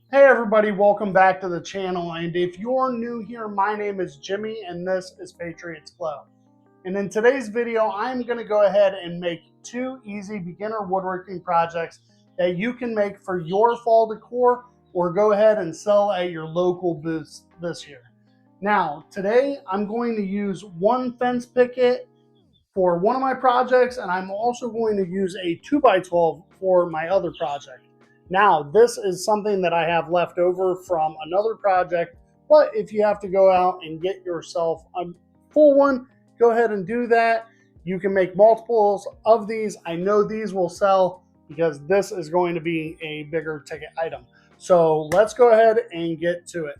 Hey everybody, welcome back to the channel. And if you're new here, my name is Jimmy and this is Patriots Glow. And in today's video, I'm going to go ahead and make two easy beginner woodworking projects that you can make for your fall decor or go ahead and sell at your local booths this year. Now, today I'm going to use one fence picket for one of my projects, and I'm also going to use a 2x12 for my other project. Now, this is something that I have left over from another project, but if you have to go out and get yourself a full one, go ahead and do that. You can make multiples of these. I know these will sell because this is going to be a bigger ticket item. So let's go ahead and get to it.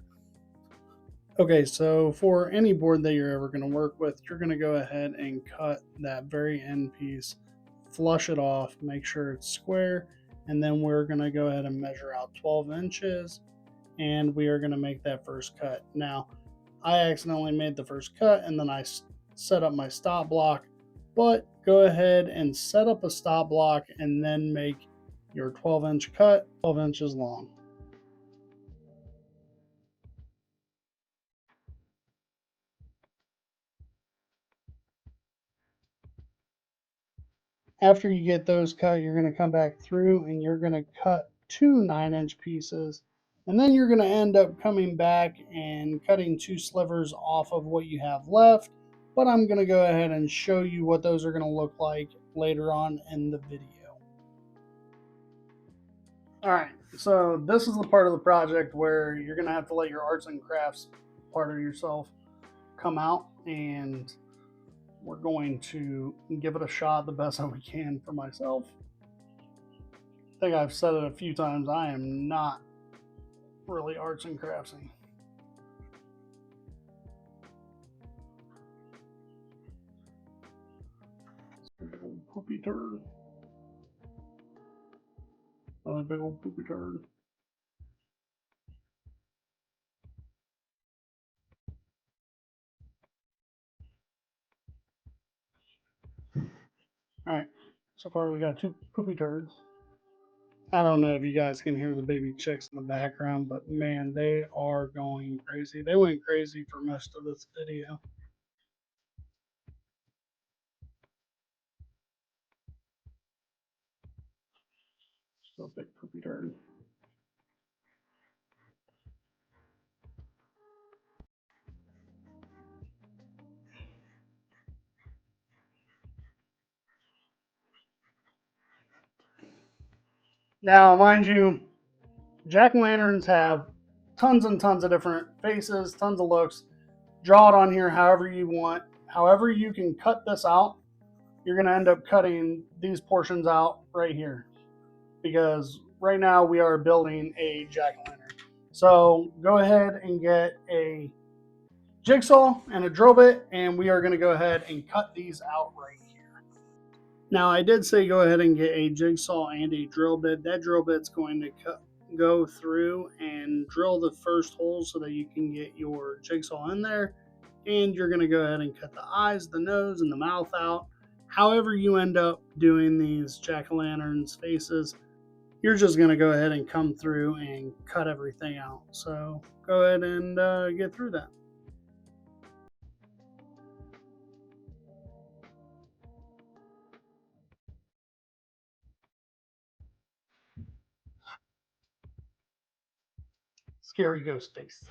Okay, so for any board that you're ever going to work with, you're going to go ahead and cut that very end piece, flush it off, make sure it's square, and then we're going to go ahead and measure out 12 inches, and we are going to make that first cut. Now, I accidentally made the first cut, and then I set up my stop block, but go ahead and set up a stop block and then make your 12-inch cut 12 inches long. After you get those cut, you're going to come back through and you're going to cut two 9-inch pieces. And then you're going to end up coming back and cutting two slivers off of what you have left. But I'm going to go ahead and show you what those are going to look like later on in the video. All right, so this is the part of the project where you're going to have to let your arts and crafts part of yourself come out, and we're going to give it a shot the best that we can for myself. I think I've said it a few times, I am not really arts and craftsy. Big old poopy turd. Another big old poopy turd. Alright, so far we got two poopy turds. I don't know if you guys can hear the baby chicks in the background, but man, they are going crazy. They went crazy for most of this video. Still big poopy turd. Now, mind you, jack-o'-lanterns have tons and tons of different faces, tons of looks. Draw it on here however you want. However you can cut this out, you're going to end up cutting these portions out right here, because right now we are building a jack-o'-lantern. So go ahead and get a jigsaw and a drill bit, and we are going to go ahead and cut these out right here. Now, I did say go ahead and get a jigsaw and a drill bit. That drill bit's going to go through and drill the first hole so that you can get your jigsaw in there, and you're going to go ahead and cut the eyes, the nose, and the mouth out. However you end up doing these jack-o'-lanterns faces, you're just going to go ahead and come through and cut everything out. So go ahead and get through that. Scary ghost face.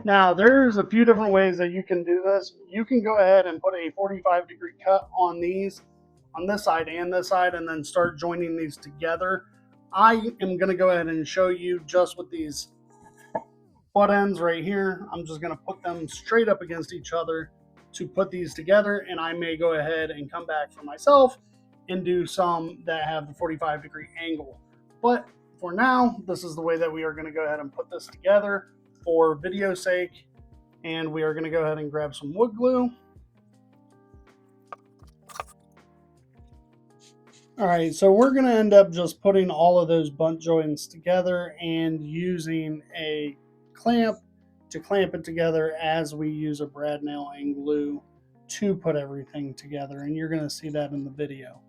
Now, there's a few different ways that you can do this. You can go ahead and put a 45-degree cut on these, on this side and this side, and then start joining these together. I am going to go ahead and show you just with these butt ends right here. I'm just going to put them straight up against each other to put these together, and I may go ahead and come back for myself and do some that have the 45-degree angle. But for now, this is the way that we are going to go ahead and put this together for video sake. And we are going to go ahead and grab some wood glue. All right, so we're going to end up just putting all of those butt joints together and using a clamp to clamp it together as we use a brad nail and glue to put everything together. And you're going to see that in the video.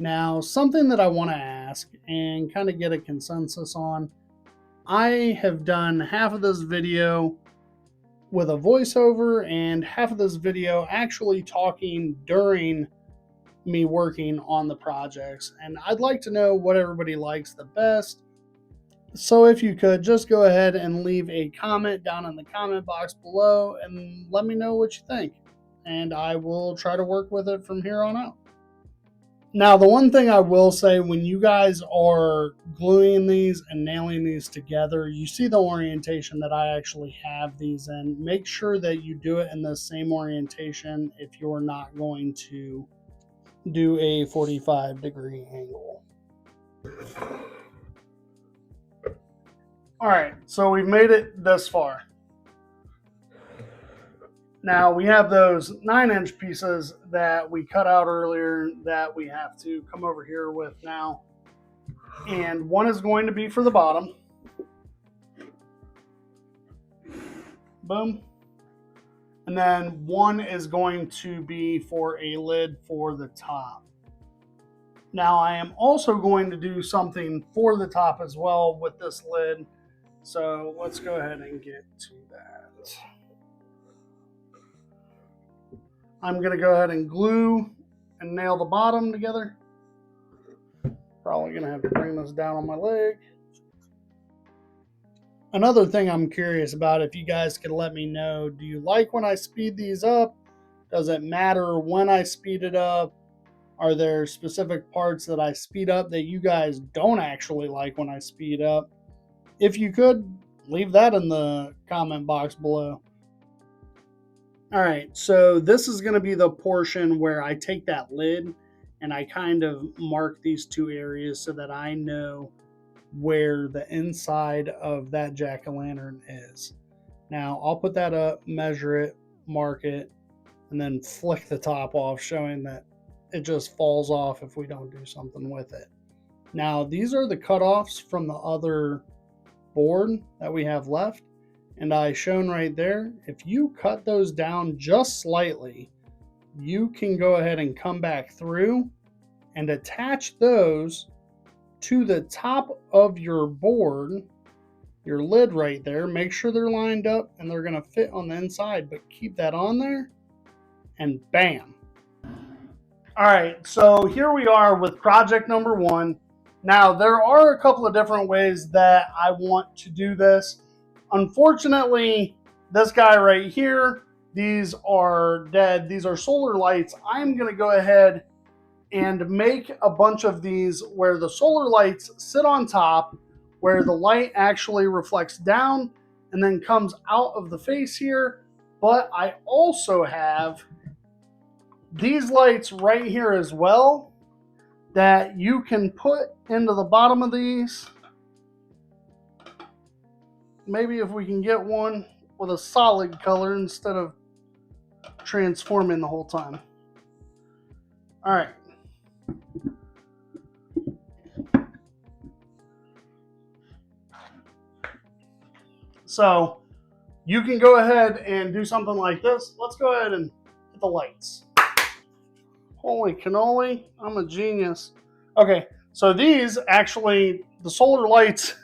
Now, something that I want to ask and kind of get a consensus on, I have done half of this video with a voiceover and half of this video actually talking during me working on the projects, and I'd like to know what everybody likes the best. So if you could just go ahead and leave a comment down in the comment box below and let me know what you think, and I will try to work with it from here on out. Now, the one thing I will say, when you guys are gluing these and nailing these together, you see the orientation that I actually have these in. Make sure that you do it in the same orientation if you're not going to do a 45-degree angle. All right, so we've made it this far. Now we have those 9-inch pieces that we cut out earlier that we have to come over here with now. And one is going to be for the bottom. Boom. And then one is going to be for a lid for the top. Now I am also going to do something for the top as well with this lid. So let's go ahead and get to that. I'm going to go ahead and glue and nail the bottom together. Probably going to have to bring this down on my leg. Another thing I'm curious about, if you guys could let me know, do you like when I speed these up? Does it matter when I speed it up? Are there specific parts that I speed up that you guys don't actually like when I speed up? If you could, leave that in the comment box below. All right, so this is going to be the portion where I take that lid and I kind of mark these two areas so that I know where the inside of that jack-o'-lantern is. Now, I'll put that up, measure it, mark it, and then flick the top off, showing that it just falls off if we don't do something with it. Now, these are the cutoffs from the other board that we have left. And I shown right there, if you cut those down just slightly, you can go ahead and come back through and attach those to the top of your board, your lid right there. Make sure they're lined up and they're going to fit on the inside, but keep that on there and bam. All right, so here we are with project number 1. Now, there are a couple of different ways that I want to do this. Unfortunately, this guy right here, these are dead. These are solar lights. I'm going to go ahead and make a bunch of these where the solar lights sit on top, where the light actually reflects down and then comes out of the face here. But I also have these lights right here as well that you can put into the bottom of these. Maybe if we can get one with a solid color instead of transforming the whole time. All right. So you can go ahead and do something like this. Let's go ahead and hit the lights. Holy cannoli, I'm a genius. Okay, so these actually, the solar lights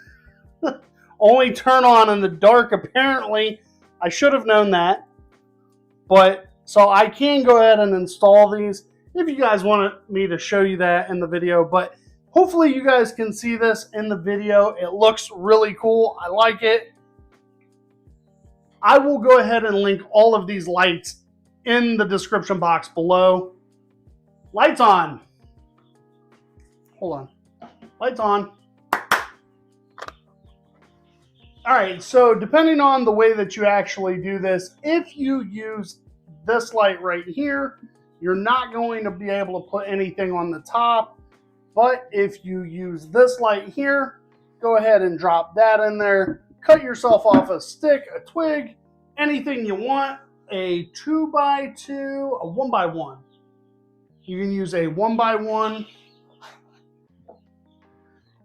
only turn on in the dark, apparently. I should have known that. But, so I can go ahead and install these if you guys want me to show you that in the video. But hopefully you guys can see this in the video. It looks really cool. I like it. I will go ahead and link all of these lights in the description box below. Lights on. Hold on. Lights on. All right, so depending on the way that you actually do this, if you use this light right here, you're not going to be able to put anything on the top. But if you use this light here, go ahead and drop that in there. Cut yourself off a stick, a twig, anything you want. A 2x2, a 1x1. You can use a 1x1.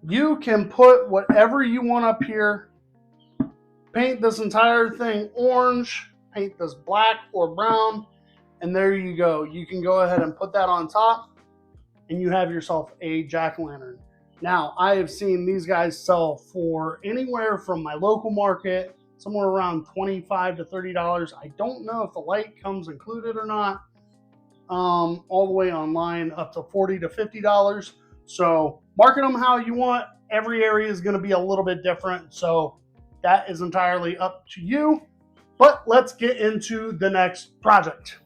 You can put whatever you want up here. Paint this entire thing orange, paint this black or brown, and there you go. You can go ahead and put that on top, and you have yourself a jack-o'-lantern. Now, I have seen these guys sell for anywhere from my local market, somewhere around $25 to $30. I don't know if the light comes included or not. All the way online up to $40 to $50. So market them how you want. Every area is going to be a little bit different. So that is entirely up to you. But let's get into the next project.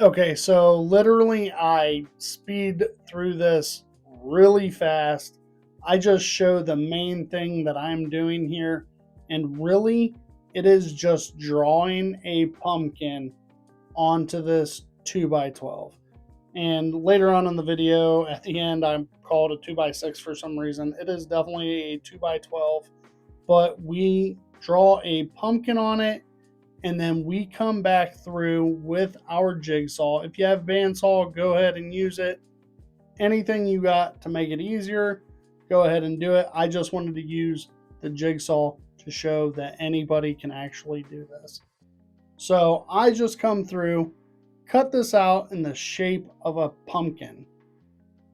Okay, so literally I speed through this really fast. I just show the main thing that I'm doing here, and really it is just drawing a pumpkin onto this 2x12. And later on in the video, at the end, I called it a 2x6 for some reason. It is definitely a 2x12, but we draw a pumpkin on it, and then we come back through with our jigsaw. If you have bandsaw, go ahead and use it. Anything you got to make it easier, go ahead and do it. I just wanted to use the jigsaw to show that anybody can actually do this. So I just come through, cut this out in the shape of a pumpkin.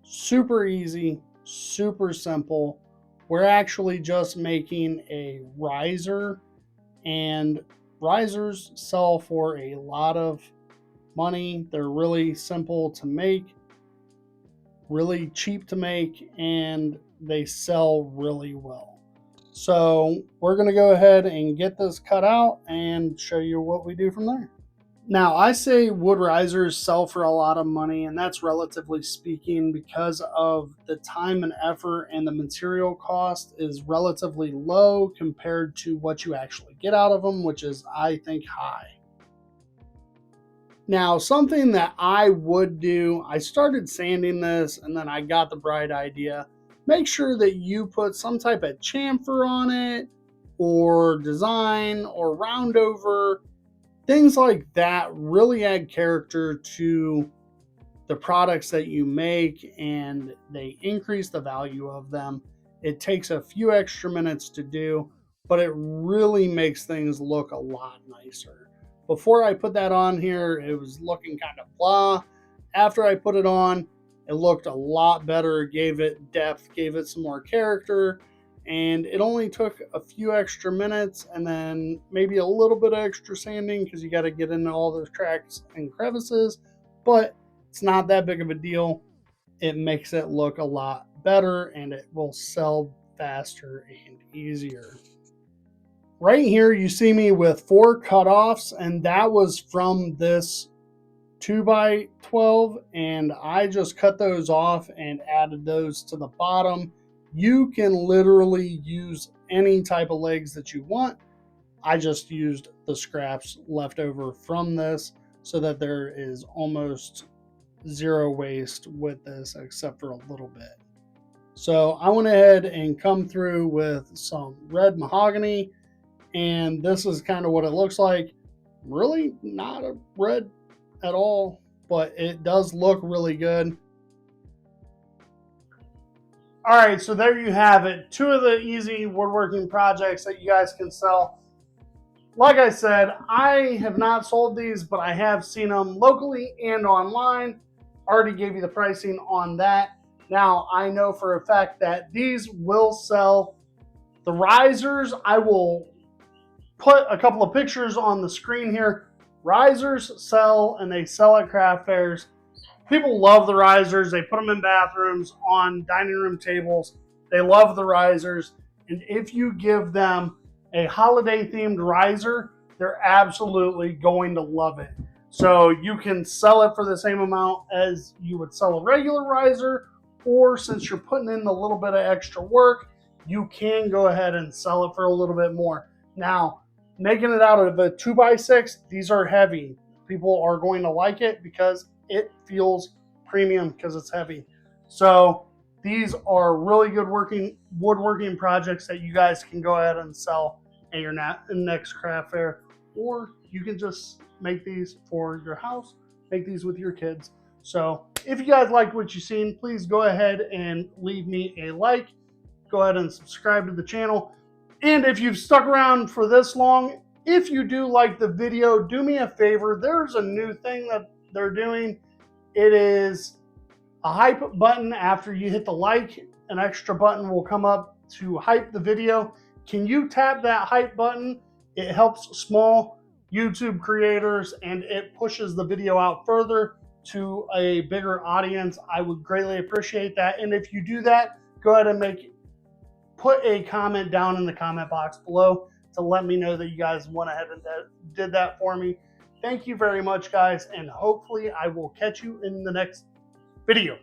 Super easy, super simple. We're actually just making a riser, and risers sell for a lot of money. They're really simple to make, really cheap to make, and they sell really well. So we're going to go ahead and get this cut out and show you what we do from there. Now, I say wood risers sell for a lot of money, and that's relatively speaking because of the time and effort, and the material cost is relatively low compared to what you actually get out of them, which is, I think, high. Now, something that I would do, I started sanding this and then I got the bright idea. Make sure that you put some type of chamfer on it, or design, or round over. Things like that really add character to the products that you make, and they increase the value of them. It takes a few extra minutes to do, but it really makes things look a lot nicer. Before I put that on here, it was looking kind of blah. After I put it on, it looked a lot better, gave it depth, gave it some more character, and it only took a few extra minutes, and then maybe a little bit of extra sanding because you got to get into all those cracks and crevices, but it's not that big of a deal. It makes it look a lot better, and it will sell faster and easier. Right here you see me with 4 cutoffs, and that was from this 2x12, and I just cut those off and added those to the bottom. You can literally use any type of legs that you want. I just used the scraps left over from this so that there is almost zero waste with this except for a little bit. So I went ahead and come through with some red mahogany, and this is kind of what it looks like. Really not a red at all, but it does look really good. All right, so there you have it. 2 of the easy woodworking projects that you guys can sell. Like I said, I have not sold these, but I have seen them locally and online. Already gave you the pricing on that. Now, I know for a fact that these will sell. The risers, I will put a couple of pictures on the screen here. Risers sell, and they sell at craft fairs. People love the risers. They put them in bathrooms, on dining room tables. They love the risers. And if you give them a holiday themed riser, they're absolutely going to love it. So you can sell it for the same amount as you would sell a regular riser, or since you're putting in a little bit of extra work, you can go ahead and sell it for a little bit more. Now, making it out of a 2x6, these are heavy. People are going to like it because it feels premium because it's heavy. So these are really good woodworking projects that you guys can go ahead and sell at your next craft fair, or you can just make these for your house, make these with your kids. So if you guys liked what you've seen, please go ahead and leave me a like. Go ahead and subscribe to the channel. And if you've stuck around for this long, if you do like the video, do me a favor. There's a new thing that they're doing. It is a hype button. After you hit the like, an extra button will come up to hype the video. Can you tap that hype button? It helps small YouTube creators and it pushes the video out further to a bigger audience. I would greatly appreciate that. And if you do that, go ahead and put a comment down in the comment box below to let me know that you guys went ahead and did that for me. Thank you very much, guys, and hopefully I will catch you in the next video.